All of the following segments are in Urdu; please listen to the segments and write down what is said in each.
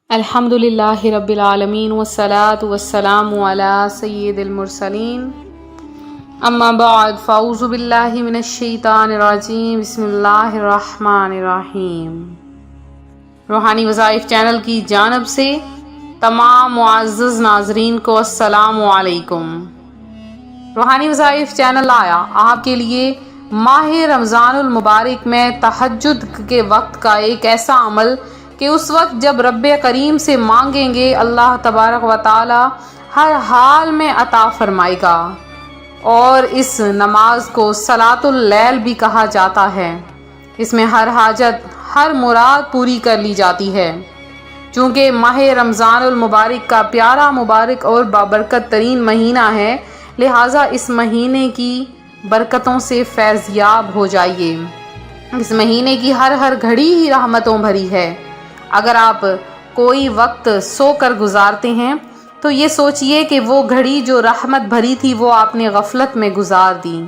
الحمدللہ رب العالمین والصلاة والسلام علی سید المرسلین اما بعد فاعوذ باللہ من الشیطان الرجیم بسم اللہ الرحمن الرحیم۔ روحانی وظائف چینل کی جانب سے تمام معزز ناظرین کو السلام علیکم۔ روحانی وظائف چینل آیا آپ کے لیے ماہ رمضان المبارک میں تہجد کے وقت کا ایک ایسا عمل کہ اس وقت جب رب کریم سے مانگیں گے اللہ تبارک و تعالی ہر حال میں عطا فرمائے گا، اور اس نماز کو صلاۃ اللیل بھی کہا جاتا ہے۔ اس میں ہر حاجت ہر مراد پوری کر لی جاتی ہے۔ چونکہ ماہ رمضان المبارک کا پیارا مبارک اور بابرکت ترین مہینہ ہے، لہٰذا اس مہینے کی برکتوں سے فیض یاب ہو جائیے۔ اس مہینے کی ہر گھڑی ہی رحمتوں بھری ہے۔ اگر آپ کوئی وقت سو کر گزارتے ہیں تو یہ سوچئے کہ وہ گھڑی جو رحمت بھری تھی وہ آپ نے غفلت میں گزار دی۔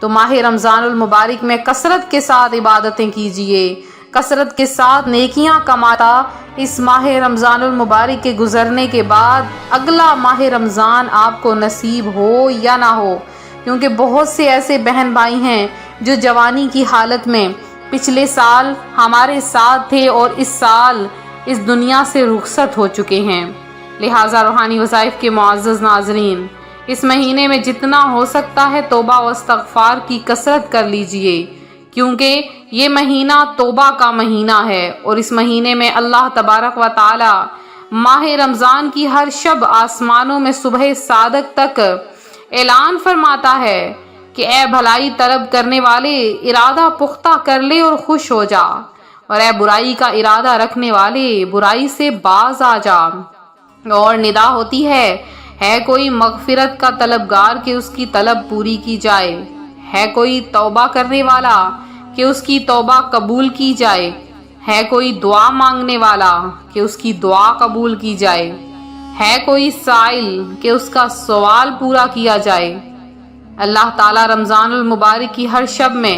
تو ماہ رمضان المبارک میں کثرت کے ساتھ عبادتیں کیجئے، کثرت کے ساتھ نیکیاں کماتا اس ماہ رمضان المبارک کے گزرنے کے بعد اگلا ماہ رمضان آپ کو نصیب ہو یا نہ ہو، کیونکہ بہت سے ایسے بہن بھائی ہیں جو جوانی کی حالت میں پچھلے سال ہمارے ساتھ تھے اور اس سال اس دنیا سے رخصت ہو چکے ہیں۔ لہٰذا روحانی وظائف کے معزز ناظرین، اس مہینے میں جتنا ہو سکتا ہے توبہ و استغفار کی کثرت کر لیجئے، کیونکہ یہ مہینہ توبہ کا مہینہ ہے، اور اس مہینے میں اللہ تبارک و تعالی ماہ رمضان کی ہر شب آسمانوں میں صبح صادق تک اعلان فرماتا ہے کہ اے بھلائی طلب کرنے والے ارادہ پختہ کر لے اور خوش ہو جا، اور اے برائی کا ارادہ رکھنے والے برائی سے باز آ جا۔ اور ندا ہوتی ہے کوئی مغفرت کا طلبگار کہ اس کی طلب پوری کی جائے، ہے کوئی توبہ کرنے والا کہ اس کی توبہ قبول کی جائے، ہے کوئی دعا مانگنے والا کہ اس کی دعا قبول کی جائے، ہے کوئی سائل کہ اس کا سوال پورا کیا جائے۔ اللہ تعالیٰ رمضان المبارک کی ہر شب میں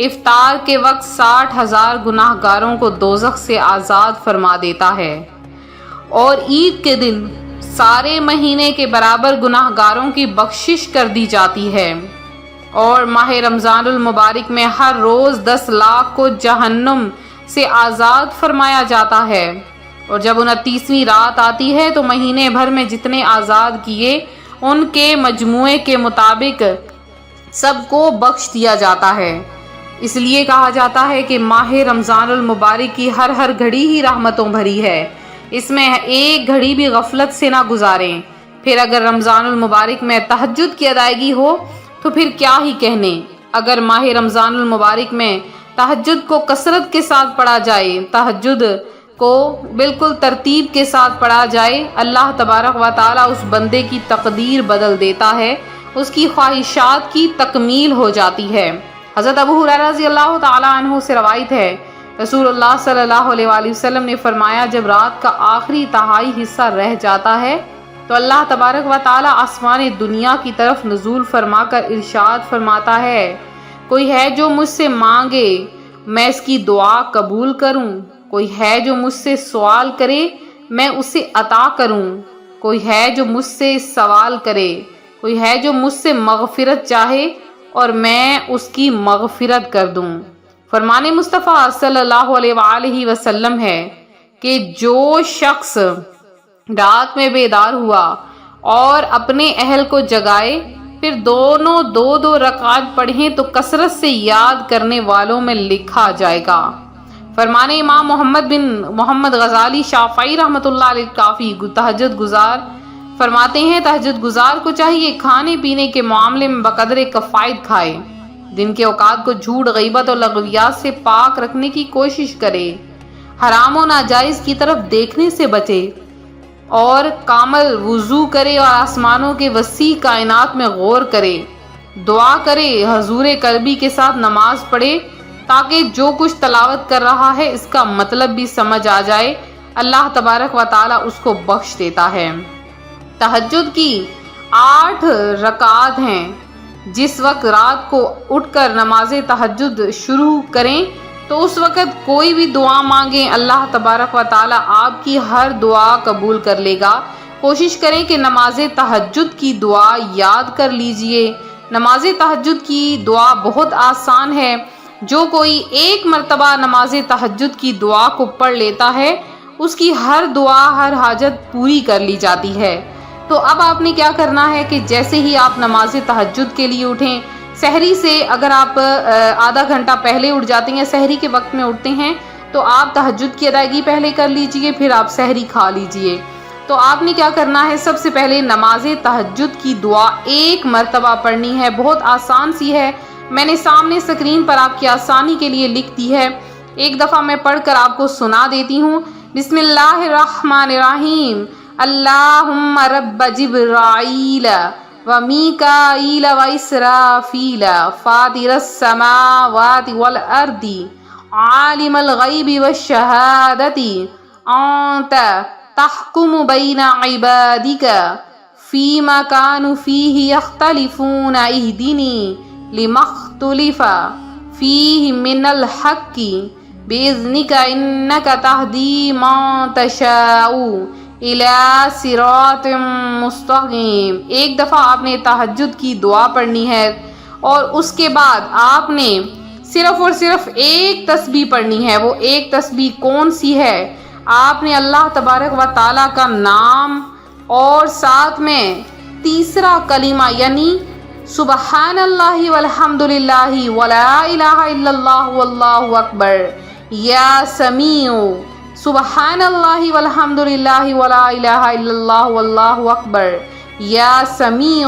افطار کے وقت 60,000 گناہ گاروں کو دوزخ سے آزاد فرما دیتا ہے، اور عید کے دن سارے مہینے کے برابر گناہ گاروں کی بخشش کر دی جاتی ہے۔ اور ماہ رمضان المبارک میں ہر روز 10 لاکھ کو جہنم سے آزاد فرمایا جاتا ہے، اور جب 29ویں رات آتی ہے تو مہینے بھر میں جتنے آزاد کیے ان کے مجموعے کے مطابق سب کو بخش دیا جاتا ہے۔ اس لیے کہا جاتا ہے کہ ماہ رمضان المبارک کی ہر گھڑی ہی رحمتوں بھری ہے، اس میں ایک گھڑی بھی غفلت سے نہ گزاریں۔ پھر اگر رمضان المبارک میں تہجد کی ادائیگی ہو تو پھر کیا ہی کہنے۔ اگر ماہ رمضان المبارک میں تہجد کو کثرت کے ساتھ پڑھا جائے، تہجد کو بالکل ترتیب کے ساتھ پڑھا جائے، اللہ تبارک و تعالی اس بندے کی تقدیر بدل دیتا ہے، اس کی خواہشات کی تکمیل ہو جاتی ہے۔ حضرت ابو ہریرہ رضی اللہ تعالی عنہ سے روایت ہے، رسول اللہ صلی اللہ علیہ وآلہ وسلم نے فرمایا، جب رات کا آخری تہائی حصہ رہ جاتا ہے تو اللہ تبارک و تعالی آسمان دنیا کی طرف نزول فرما کر ارشاد فرماتا ہے، کوئی ہے جو مجھ سے مانگے میں اس کی دعا قبول کروں، کوئی ہے جو مجھ سے سوال کرے میں اسے عطا کروں، کوئی ہے جو مجھ سے سوال کرے، کوئی ہے جو مجھ سے مغفرت چاہے اور میں اس کی مغفرت کر دوں۔ فرمان مصطفیٰ صلی اللہ علیہ وآلہ وسلم ہے کہ جو شخص رات میں بیدار ہوا اور اپنے اہل کو جگائے، پھر دونوں دو رکعت پڑھیں تو کثرت سے یاد کرنے والوں میں لکھا جائے گا۔ فرمان امام محمد بن محمد غزالی شافعی رحمۃ اللہ علیہ کافی تہجد گزار فرماتے ہیں، تہجد گزار کو چاہیے کھانے پینے کے معاملے میں بقدر کفایت کھائے، دن کے اوقات کو جھوٹ، غیبت اور لغویات سے پاک رکھنے کی کوشش کرے، حرام و ناجائز کی طرف دیکھنے سے بچے، اور کامل وضو کرے اور آسمانوں کے وسیع کائنات میں غور کرے، دعا کرے، حضور قلبی کے ساتھ نماز پڑھے تاکہ جو کچھ تلاوت کر رہا ہے اس کا مطلب بھی سمجھ آ جائے، اللہ تبارک و تعالی اس کو بخش دیتا ہے۔ تہجد کی 8 رکعات ہیں، جس وقت رات کو اٹھ کر نماز تہجد شروع کریں تو اس وقت کوئی بھی دعا مانگیں، اللہ تبارک و تعالی آپ کی ہر دعا قبول کر لے گا۔ کوشش کریں کہ نماز تہجد کی دعا یاد کر لیجئے۔ نماز تہجد کی دعا بہت آسان ہے، جو کوئی ایک مرتبہ نماز تہجد کی دعا کو پڑھ لیتا ہے اس کی ہر دعا، ہر حاجت پوری کر لی جاتی ہے۔ تو اب آپ نے کیا کرنا ہے کہ جیسے ہی آپ نماز تہجد کے لیے اٹھیں، سحری سے اگر آپ آدھا گھنٹہ پہلے اٹھ جاتے ہیں، سحری کے وقت میں اٹھتے ہیں، تو آپ تہجد کی ادائیگی پہلے کر لیجئے، پھر آپ سحری کھا لیجئے۔ تو آپ نے کیا کرنا ہے، سب سے پہلے نماز تہجد کی دعا ایک مرتبہ پڑھنی ہے، بہت آسان سی ہے، میں نے سامنے اسکرین پر آپ کی آسانی کے لیے لکھ دی ہے، ایک دفعہ میں پڑھ کر آپ کو سنا دیتی ہوں۔ بسم اللہ الرحمن الرحیم، اللہم رب جبرائیل ومیکائیل واسرافیل فاطر السماوات والارض عالم الغیب والشہادت انت تحکم بین عبادک فیما کانوا فیہ یختلفون اہدنی لما اختلف فیہ من الحق بإذنک انک تہدی من تشاء الی صراط مستقیم۔ ایک دفعہ آپ نے تہجد کی دعا پڑھنی ہے اور اس کے بعد آپ نے صرف اور صرف ایک تسبیح پڑھنی ہے۔ وہ ایک تسبیح کون سی ہے؟ آپ نے اللہ تبارک و تعالیٰ کا نام اور ساتھ میں تیسرا کلمہ یعنی سبحان اللہ والحمد للہ ولا الہ الا اللہ واللہ اکبر یا سمیع، سبحان اللہ والحمد للہ ولا الہ الا اللہ واللہ اکبر یا سمیع،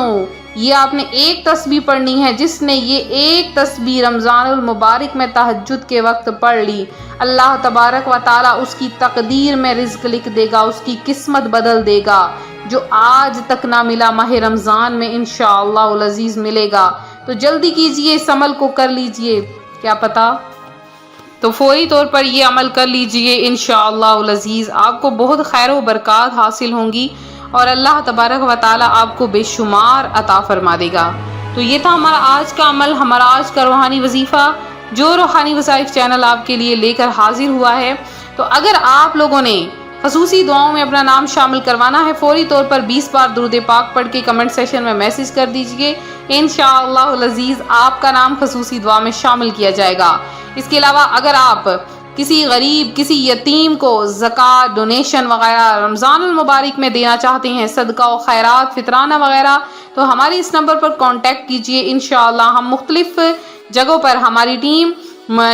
یہ آپ نے ایک تسبیح پڑھنی ہے۔ جس نے یہ ایک تسبیح رمضان المبارک میں تہجد کے وقت پڑھ لی، اللہ تبارک و تعالیٰ اس کی تقدیر میں رزق لکھ دے گا، اس کی قسمت بدل دے گا، جو آج تک نہ ملا ماہ رمضان میں انشاءاللہ العزیز ملے گا۔ تو جلدی کیجئے، اس عمل کو کر لیجئے، کیا پتہ تو فوری طور پر یہ عمل کر لیجئے، انشاءاللہ العزیز آپ کو بہت خیر و برکات حاصل ہوں گی اور اللہ تبارک و تعالیٰ آپ کو بے شمار عطا فرما دے گا۔ تو یہ تھا ہمارا آج کا عمل، ہمارا آج کا روحانی وظیفہ جو روحانی وظائف چینل آپ کے لیے لے کر حاضر ہوا ہے۔ تو اگر آپ لوگوں نے خصوصی دعاؤں میں اپنا نام شامل کروانا ہے، فوری طور پر 20 بار درود پاک پڑھ کے کمنٹ سیکشن میں میسج کر دیجئے، انشاءاللہ العزیز آپ کا نام خصوصی دعا میں شامل کیا جائے گا۔ اس کے علاوہ اگر آپ کسی غریب، کسی یتیم کو زکوٰۃ، ڈونیشن وغیرہ رمضان المبارک میں دینا چاہتے ہیں، صدقہ و خیرات، فطرانہ وغیرہ، تو ہماری اس نمبر پر کانٹیکٹ کیجئے، انشاءاللہ ہم مختلف جگہوں پر ہماری ٹیم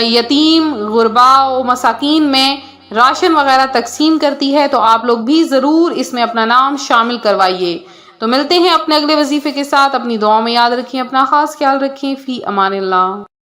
یتیم، غرباء و مساکین میں راشن وغیرہ تقسیم کرتی ہے، تو آپ لوگ بھی ضرور اس میں اپنا نام شامل کروائیے۔ تو ملتے ہیں اپنے اگلے وظیفے کے ساتھ، اپنی دعاؤں میں یاد رکھیں، اپنا خاص خیال رکھیں، فی امان اللہ۔